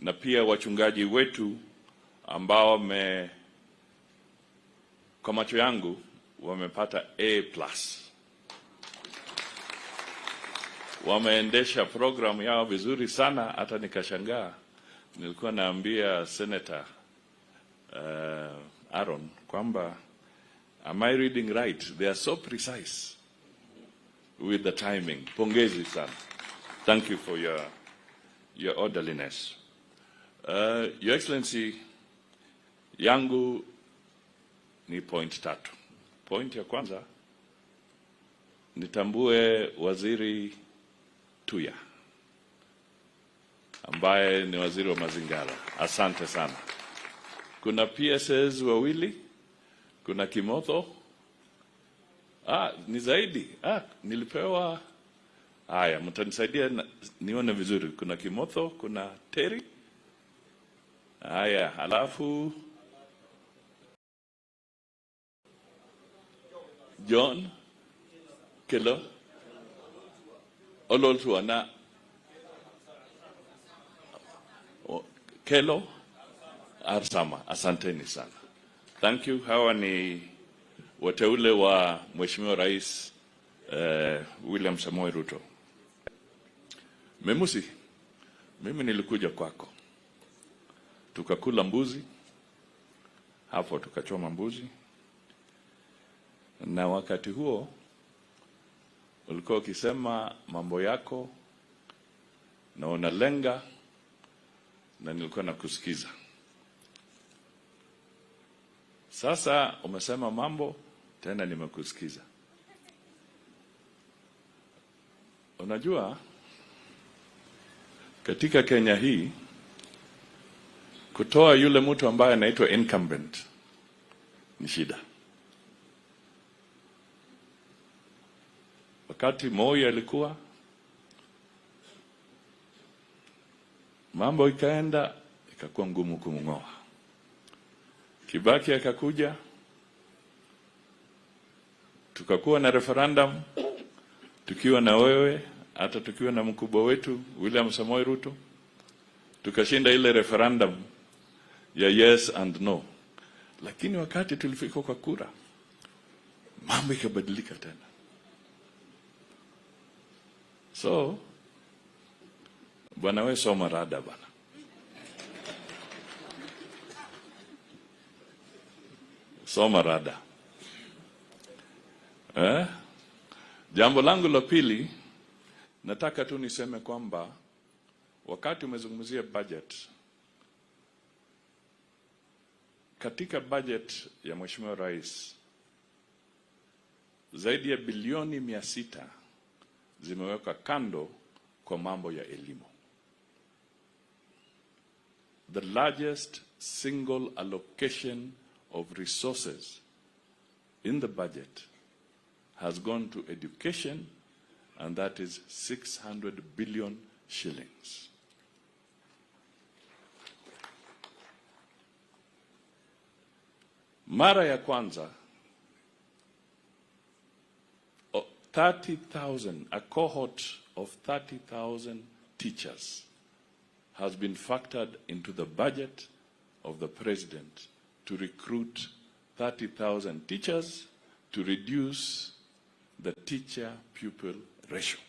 na pia wachungaji wetu ambao kwa macho yangu wamepata A+. Wameendesha programu yao vizuri sana, hata nikashangaa. Nilikuwa naambia Senator Aaron kwamba, am I reading right? They are so precise with the timing. Pongezi sana. Thank you for your orderliness. Your Excellency, yangu ni point 3. Point ya kwanza, nitambue Waziri Tuya ambaye ni waziri wa mazingira. Asante sana. Kuna PSS wawili, kuna Kimotho. Ni zaidi. Nilipewa. Haya, mtanisaidia nione vizuri. Kuna Kimotho, kuna Terry. Haya, halafu John Kelo Ololtua na Kelo Arsama. Asanteni sana. Thank you. Hawa ni wateule wa Mheshimiwa Rais William Samoei Ruto. Memusi, mimi nilikuja kwako. Tukakula mbuzi. Hapo tukachoma mbuzi. Na wakati huo ulikuwa ukisema mambo yako na unalenga, na nilikuwa nakusikiza. Sasa umesema mambo tena, nimekusikiza. Unajua, katika Kenya hii kutoa yule mtu ambaye anaitwa incumbent ni shida. Wakati Moi alikuwa, mambo ikaenda ikakuwa ngumu kumng'oa. Kibaki akakuja, tukakuwa na referendum, tukiwa na wewe, hata tukiwa na mkubwa wetu William Samoei Ruto. Tukashinda ile referendum ya yes and no. Lakini wakati tulifika kwa kura, mambo ikabadilika tena. So, bwana we soma Rada bwana. Soma Rada. Jambo langu la pili, nataka tu niseme kwamba wakati umezungumzia budget, katika budget ya Mheshimiwa Rais zaidi ya bilioni 600 zimewekwa kando kwa mambo ya elimu. The largest single allocation of resources in the budget has gone to education, and that is 600 billion shillings. Mara ya kwanza 30,000, a cohort of 30,000 teachers has been factored into the budget of the president to recruit 30,000 teachers to reduce the teacher-pupil ratio.